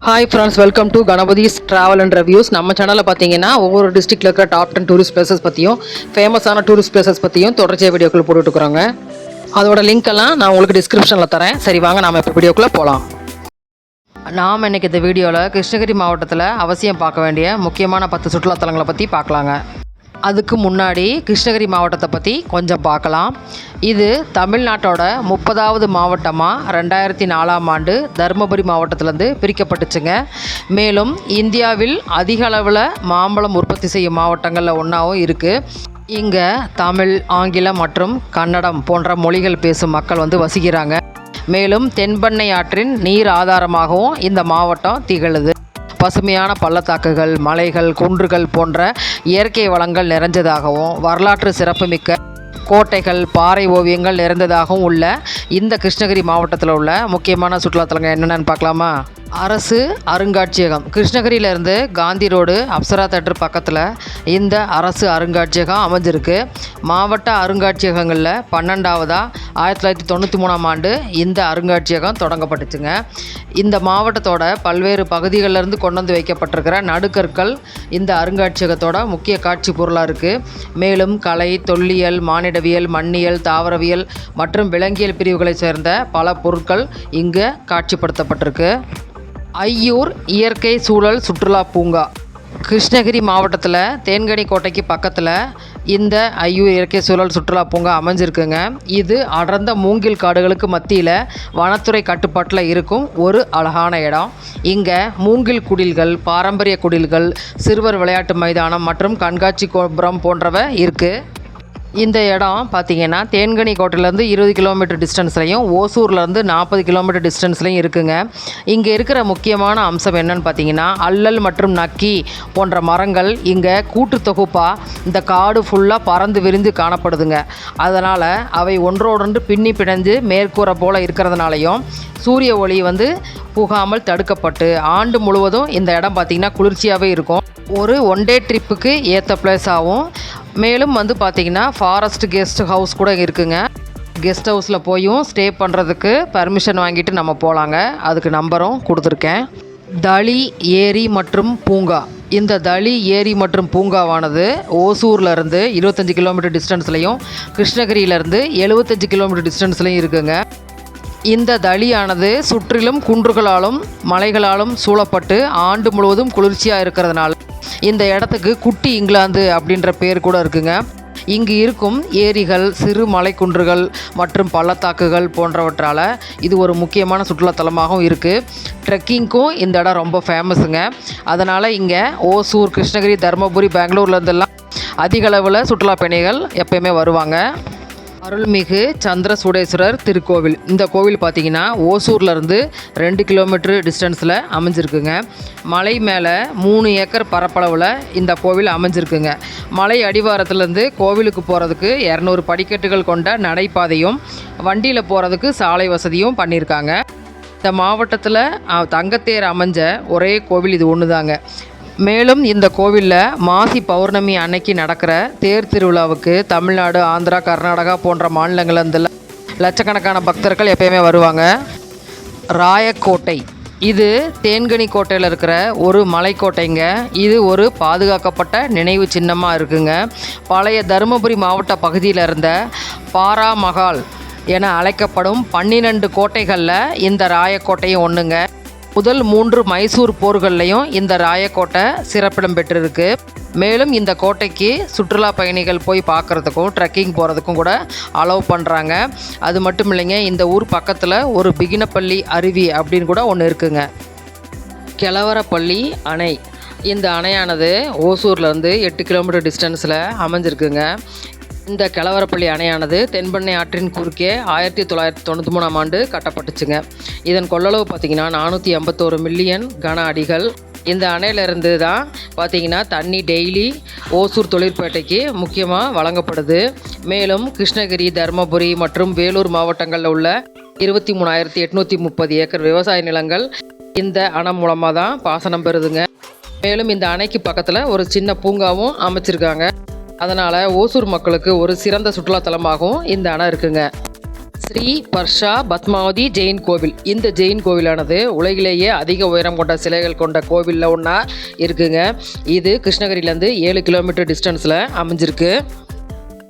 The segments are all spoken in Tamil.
Hi friends, welcome to Ganapathi's travel and reviews. நம்ம சேனலில் பார்த்தீங்கன்னா ஒவ்வொரு டிஸ்ட்ரிக்டில் இருக்கிற டாப் 10 டூரிஸ்ட் பிளேசஸ் பற்றியும் ஃபேமஸான டூரிஸ்ட் பிளேசஸ் பற்றியும் தொடர்ச்சியாக வீடியோக்கள் போட்டுட்ருக்குறோங்க. அதோட லிங்க் எல்லாம் நான் உங்களுக்கு டிஸ்கிரிப்ஷனில் தரேன். சரி, வாங்க நாம் இப்போ வீடியோக்குள்ளே போகலாம். நாம் இன்றைக்கி இந்த வீடியோவில் கிருஷ்ணகிரி மாவட்டத்தில் அவசியம் பார்க்க வேண்டிய முக்கியமான 10 சுற்றுலாத்தலங்களை பற்றி பார்க்கலாங்க. அதுக்கு முன்னாடி கிருஷ்ணகிரி மாவட்டத்தை பற்றி கொஞ்சம் பார்க்கலாம். இது தமிழ்நாட்டோட 30வது மாவட்டமாக 2004ஆம் ஆண்டு தருமபுரி மாவட்டத்திலேருந்து பிரிக்கப்பட்டுச்சுங்க. மேலும் இந்தியாவில் அதிக அளவில் மாம்பழம் உற்பத்தி செய்யும் மாவட்டங்களில் ஒன்றாவும் இருக்குது. இங்கே தமிழ், ஆங்கிலம் மற்றும் கன்னடம் போன்ற மொழிகள் பேசும் மக்கள் வசிக்கிறாங்க. மேலும் தென்பெண்ணை ஆற்றின் நீர் ஆதாரமாகவும் இந்த மாவட்டம் திகழுது. பசுமையான பள்ளத்தாக்குகள், மலைகள், குன்றுகள் போன்ற இயற்கை வளங்கள் நிறைஞ்சதாகவும் வரலாற்று சிறப்புமிக்க கோட்டைகள், பாறை ஓவியங்கள் நிறைந்ததாகவும் உள்ள இந்த கிருஷ்ணகிரி மாவட்டத்தில் உள்ள முக்கியமான சுற்றுலாத்தலங்கள் என்னென்னு பார்க்கலாமா? அரசு அருங்காட்சியகம். கிருஷ்ணகிரியிலேருந்து காந்தி ரோடு, அப்சரா தேட்டர் பக்கத்தில் இந்த அரசு அருங்காட்சியகம் அமைஞ்சிருக்கு. மாவட்ட அருங்காட்சியகங்களில் 12வதாக 1993ஆம் ஆண்டு இந்த அருங்காட்சியகம் தொடங்கப்பட்டுச்சுங்க. இந்த மாவட்டத்தோட பல்வேறு பகுதிகளிலிருந்து கொண்டு வந்து வைக்கப்பட்டிருக்கிற நடுக்கற்கள் இந்த அருங்காட்சியகத்தோட முக்கிய காட்சி பொருளாக இருக்குது. மேலும் கலை, தொல்லியல், மானிடவியல், மண்ணியல், தாவரவியல் மற்றும் விலங்கியல் பிரிவுகளை சேர்ந்த பல பொருட்கள் இங்கே காட்சிப்படுத்தப்பட்டிருக்கு. ஐயூர் இயற்கை சூழல் சுற்றுலா பூங்கா. கிருஷ்ணகிரி மாவட்டத்தில் தேன்கனி கோட்டைக்கு பக்கத்தில் இந்த ஐயூர் இயற்கை சூழல் சுற்றுலா பூங்கா அமைஞ்சிருக்குங்க. இது அடர்ந்த மூங்கில் காடுகளுக்கு மத்தியில் வனத்துறை கட்டுப்பாட்டில் இருக்கும் ஒரு அழகான இடம். இங்கே மூங்கில் குடில்கள், பாரம்பரிய குடில்கள், சிறுவர் விளையாட்டு மைதானம் மற்றும் கண்காட்சி கோபுரம் போன்றவை இருக்குது. இந்த இடம் பார்த்திங்கன்னா தேன்கனி கோட்டையிலேருந்து 20 கிலோமீட்டர் டிஸ்டன்ஸ்லையும் ஓசூர்லேருந்து 40 கிலோமீட்டர் டிஸ்டன்ஸ்லையும் இருக்குங்க. இங்கே இருக்கிற முக்கியமான அம்சம் என்னன்னு பார்த்தீங்கன்னா, அல்லல் மற்றும் நக்கி போன்ற மரங்கள் இங்கே கூட்டு தொகுப்பாக இந்த காடு ஃபுல்லாக பறந்து விரிந்து காணப்படுதுங்க. அதனால் அவை ஒன்றோடொன்று பின்னி பிணைஞ்சு மேற்கூரை போல் இருக்கிறதுனாலையும் சூரிய ஒளி புகாமல் தடுக்கப்பட்டு ஆண்டு முழுவதும் இந்த இடம் பார்த்திங்கன்னா குளிர்ச்சியாகவே இருக்கும். ஒரு ஒன் டே ட்ரிப்புக்கு ஏற்ற பிளேஸாகவும், மேலும் பார்த்திங்கன்னா ஃபாரஸ்ட் கெஸ்ட் ஹவுஸ் கூட இருக்குங்க. கெஸ்ட் ஹவுஸில் போயும் ஸ்டே பண்ணுறதுக்கு பர்மிஷன் வாங்கிட்டு நம்ம போகலாங்க. அதுக்கு நம்பரும் கொடுத்துருக்கேன். தளி ஏரி மற்றும் பூங்கா. இந்த தளி ஏரி மற்றும் பூங்காவானது ஓசூர்லேருந்து 25 கிலோமீட்டர் டிஸ்டன்ஸ்லையும் கிருஷ்ணகிரியிலேருந்து 75 கிலோமீட்டர் டிஸ்டன்ஸ்லையும் இருக்குங்க. இந்த தளியானது சுற்றிலும் குன்றுகளாலும் மலைகளாலும் சூழப்பட்டு ஆண்டு முழுவதும் குளிர்ச்சியாக இருக்கிறதுனால இந்த இடத்துக்கு குட்டி இங்கிலாந்து அப்படின்ற பேர் கூட இருக்குங்க. இங்கு இருக்கும் ஏரிகள், சிறு மலைக்குன்றுகள் மற்றும் பள்ளத்தாக்குகள் போன்றவற்றால் இது ஒரு முக்கியமான சுற்றுலாத்தலமாகவும் இருக்குது. ட்ரெக்கிங்க்கும் இந்த இடம் ரொம்ப ஃபேமஸுங்க. அதனால் இங்கே ஓசூர், கிருஷ்ணகிரி, தருமபுரி, பெங்களூர்லேருந்தெல்லாம் அதிக அளவில் சுற்றுலா பயணிகள் எப்பயுமே வருவாங்க. அருள்மிகு சந்திரசூடேஸ்வரர் திருக்கோவில். இந்த கோவில் பார்த்திங்கன்னா ஓசூர்லேருந்து 2 கிலோமீட்டர் டிஸ்டன்ஸில் அமைஞ்சிருக்குங்க. மலை மேலே 3 ஏக்கர் பரப்பளவில் இந்த கோவில் அமைஞ்சிருக்குங்க. மலை அடிவாரத்துலேருந்து கோவிலுக்கு போகிறதுக்கு 200 படிக்கட்டுகள் கொண்ட நடைபாதையும் வண்டியில் போகிறதுக்கு சாலை வசதியும் பண்ணியிருக்காங்க. இந்த மாவட்டத்தில் தங்கத்தேர் அமைஞ்ச ஒரே கோவில் இது ஒன்று தாங்க. மேலும் இந்த கோவிலில் மாசி பௌர்ணமி அன்னைக்கு நடக்கிற தேர் திருவிழாவுக்கு தமிழ்நாடு, ஆந்திரா, கர்நாடகா போன்ற மாநிலங்கள்லேருந்து லட்சக்கணக்கான பக்தர்கள் எப்பயுமே வருவாங்க. ராயக்கோட்டை. இது தேன்கனி கோட்டையில் இருக்கிற ஒரு மலைக்கோட்டைங்க. இது ஒரு பாதுகாக்கப்பட்ட நினைவு சின்னமாக இருக்குங்க. பழைய தருமபுரி மாவட்ட பகுதியில் இருந்த பாராமகால் என அழைக்கப்படும் 12 கோட்டைகளில் இந்த ராயக்கோட்டையும் ஒன்றுங்க. முதல் 3 மைசூர் போர்கள்லையும் இந்த ராயக்கோட்டை சிறப்பிடம் பெற்றிருக்கு. மேலும் இந்த கோட்டைக்கு சுற்றுலா பயணிகள் போய் பார்க்குறதுக்கும் ட்ரெக்கிங் போகிறதுக்கும் கூட அலோவ் பண்ணுறாங்க. அது மட்டும் இல்லைங்க, இந்த ஊர் பக்கத்தில் ஒரு பிகினப்பள்ளி அருவி அப்படின்னு கூட ஒன்று இருக்குங்க. கெலவரப்பள்ளி அணை. இந்த அணையானது ஓசூர்லேருந்து 8 கிலோமீட்டர் டிஸ்டன்ஸில் அமைஞ்சிருக்குங்க. இந்த கெலவரப்பள்ளி அணையானது தென்பெண்ணை ஆற்றின் குறுக்கே 1993ஆம் ஆண்டு கட்டப்பட்டுச்சுங்க. இதன் கொள்ளளவு பார்த்திங்கன்னா 481 மில்லியன் கன அடிகள். இந்த அணையிலிருந்து தான் பார்த்திங்கன்னா தண்ணி டெய்லி ஓசூர் தொழிற்பேட்டைக்கு முக்கியமாக வழங்கப்படுது. மேலும் கிருஷ்ணகிரி, தருமபுரி மற்றும் வேலூர் மாவட்டங்களில் உள்ள 23,830 ஏக்கர் விவசாய நிலங்கள் இந்த அணை மூலமாக தான் பாசனம் பெறுதுங்க. மேலும் இந்த அணைக்கு பக்கத்தில் ஒரு சின்ன பூங்காவும் அமைச்சிருக்காங்க. அதனால் ஓசூர் மக்களுக்கு ஒரு சிறந்த சுற்றுலாத்தலமாகவும் இந்த அணை இருக்குங்க. ஸ்ரீ பர்ஷா பத்மாவதி ஜெயின் கோவில். இந்த ஜெயின் கோவிலானது உலகிலேயே அதிக உயரம் கொண்ட சிலைகள் கொண்ட கோவிலில் ஒன்றா இருக்குங்க. இது கிருஷ்ணகிரியிலேருந்து 7 கிலோமீட்டர் டிஸ்டன்ஸில் அமைஞ்சிருக்கு.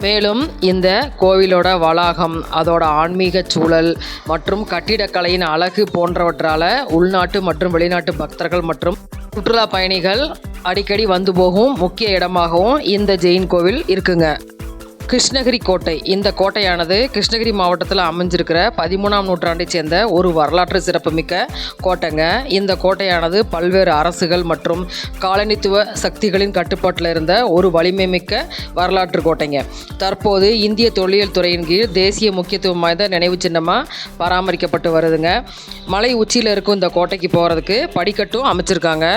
மேலும் இந்த கோவிலோட வளாகம், அதோட ஆன்மீக சூழல் மற்றும் கட்டிடக்கலையின் அழகு போன்றவற்றால் உள்நாட்டு மற்றும் வெளிநாட்டு பக்தர்கள் மற்றும் சுற்றுலா பயணிகள் அடிக்கடி வந்து போகும் முக்கிய இடமாகவும் இந்த ஜெயின் கோவில் இருக்குங்க. கிருஷ்ணகிரி கோட்டை. இந்த கோட்டையானது கிருஷ்ணகிரி மாவட்டத்தில் அமைஞ்சிருக்கிற 13ஆம் நூற்றாண்டை சேர்ந்த ஒரு வரலாற்று சிறப்புமிக்க கோட்டைங்க. இந்த கோட்டையானது பல்வேறு அரசுகள் மற்றும் காலனித்துவ சக்திகளின் கட்டுப்பாட்டில் இருந்த ஒரு வலிமை மிக்க வரலாற்று கோட்டைங்க. தற்போது இந்திய தொல்லியல் துறையின் கீழ் தேசிய முக்கியத்துவம் வாய்ந்த நினைவு சின்னமாக பராமரிக்கப்பட்டு வருதுங்க. மலை உச்சியில் இருக்கும் இந்த கோட்டைக்கு போகிறதுக்கு படிக்கட்டும் அமைச்சிருக்காங்க.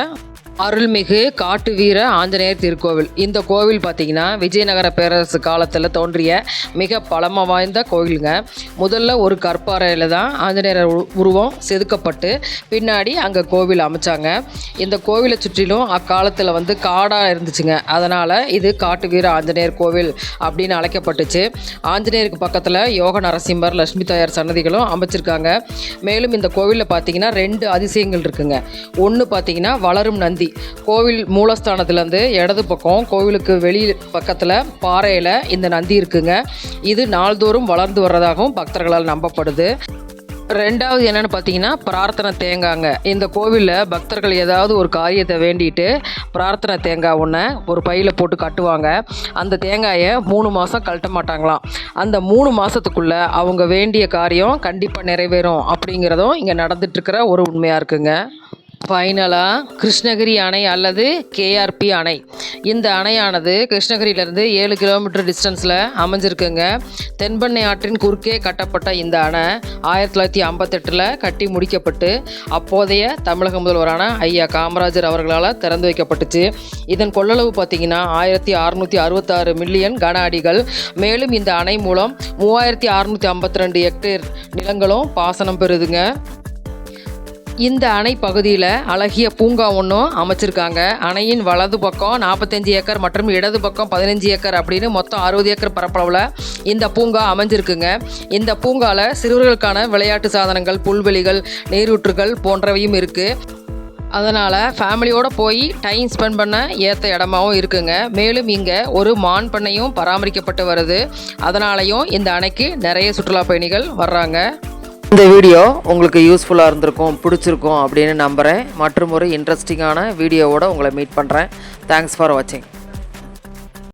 அருள்மிகு காட்டு வீர ஆஞ்சநேயர் திருக்கோவில். இந்த கோவில் பார்த்திங்கன்னா விஜயநகர பேரரசு காலத்தில் தோன்றிய மிக பழமை வாய்ந்த கோவிலுங்க. முதல்ல ஒரு கற்பாறையில் தான் ஆஞ்சநேயர் உருவம் செதுக்கப்பட்டு பின்னாடி அங்கே கோவில் அமைச்சாங்க. இந்த கோவிலை சுற்றிலும் அக்காலத்தில் காடாக இருந்துச்சுங்க. அதனால் இது காட்டு வீர ஆஞ்சநேயர் கோவில் அப்படின்னு அழைக்கப்பட்டுச்சு. ஆஞ்சநேயருக்கு பக்கத்தில் யோக நரசிம்மர், லட்சுமி தாயார் சன்னதிகளும் அமைச்சிருக்காங்க. மேலும் இந்த கோவிலில் பார்த்திங்கன்னா 2 அதிசயங்கள் இருக்குங்க. ஒன்று பார்த்திங்கன்னா வளரும் நந்தி. கோவில் மூலஸ்தானத்துலேருந்து இடது பக்கம் கோவிலுக்கு வெளி பக்கத்தில் பாறையில் இந்த நந்தி இருக்குங்க. இது நாள்தோறும் வளர்ந்து வர்றதாகவும் பக்தர்களால் நம்பப்படுது. ரெண்டாவது என்னென்னு பார்த்தீங்கன்னா பிரார்த்தனை தேங்காங்க. இந்த கோவிலில் பக்தர்கள் ஏதாவது ஒரு காரியத்தை வேண்டிட்டு பிரார்த்தனை தேங்காய் ஒன்று ஒரு பையில் போட்டு கட்டுவாங்க. அந்த தேங்காயை 3 மாதம் கழட்ட மாட்டாங்களாம். அந்த 3 மாதத்துக்குள்ளே அவங்க வேண்டிய காரியம் கண்டிப்பாக நிறைவேறும் அப்படிங்கிறதும் இங்கே நடந்துட்டுருக்கிற ஒரு உண்மையாக இருக்குங்க. ஃபைனலாக கிருஷ்ணகிரி அணை அல்லது கேஆர்பி அணை. இந்த அணையானது கிருஷ்ணகிரியிலேருந்து 7 கிலோமீட்டர் டிஸ்டன்ஸில் அமைஞ்சிருக்குங்க. தென்பெண்ணை ஆற்றின் குறுக்கே கட்டப்பட்ட இந்த அணை 1958 கட்டி முடிக்கப்பட்டு அப்போதைய தமிழக முதல்வரான ஐயா காமராஜர் அவர்களால் திறந்து வைக்கப்பட்டுச்சு. இதன் கொள்ளளவு பார்த்திங்கன்னா 1666 மில்லியன் கன அடிகள். மேலும் இந்த அணை மூலம் 3652 ஹெக்டேர் நிலங்களும் பாசனம் பெறுதுங்க. இந்த அணை பகுதியில் அழகிய பூங்கா ஒன்றும் அமைச்சிருக்காங்க. அணையின் வலது பக்கம் 45 ஏக்கர் மற்றும் இடது பக்கம் 15 ஏக்கர் அப்படின்னு மொத்தம் 60 ஏக்கர் பரப்பளவில் இந்த பூங்கா அமைஞ்சிருக்குங்க. இந்த பூங்காவில் சிறுவர்களுக்கான விளையாட்டு சாதனங்கள், புல்வெளிகள், நீரூற்றுகள் போன்றவையும் இருக்குது. அதனால் ஃபேமிலியோடு போய் டைம் ஸ்பெண்ட் பண்ண ஏற்ற இடமாவும் இருக்குங்க. மேலும் இங்கே ஒரு மான் பண்ணையும் பராமரிக்கப்பட்டு வருது. அதனாலையும் இந்த அணைக்கு நிறைய சுற்றுலா பயணிகள் வர்றாங்க. இந்த வீடியோ உங்களுக்கு யூஸ்ஃபுல்லாக இருந்திருக்கும், பிடிச்சிருக்கும் அப்படின்னு நம்புகிறேன். மற்றும் ஒரு இன்ட்ரெஸ்டிங்கான வீடியோவோடு உங்களை மீட் பண்ணுறேன். தேங்க்ஸ் ஃபார் வாட்சிங்.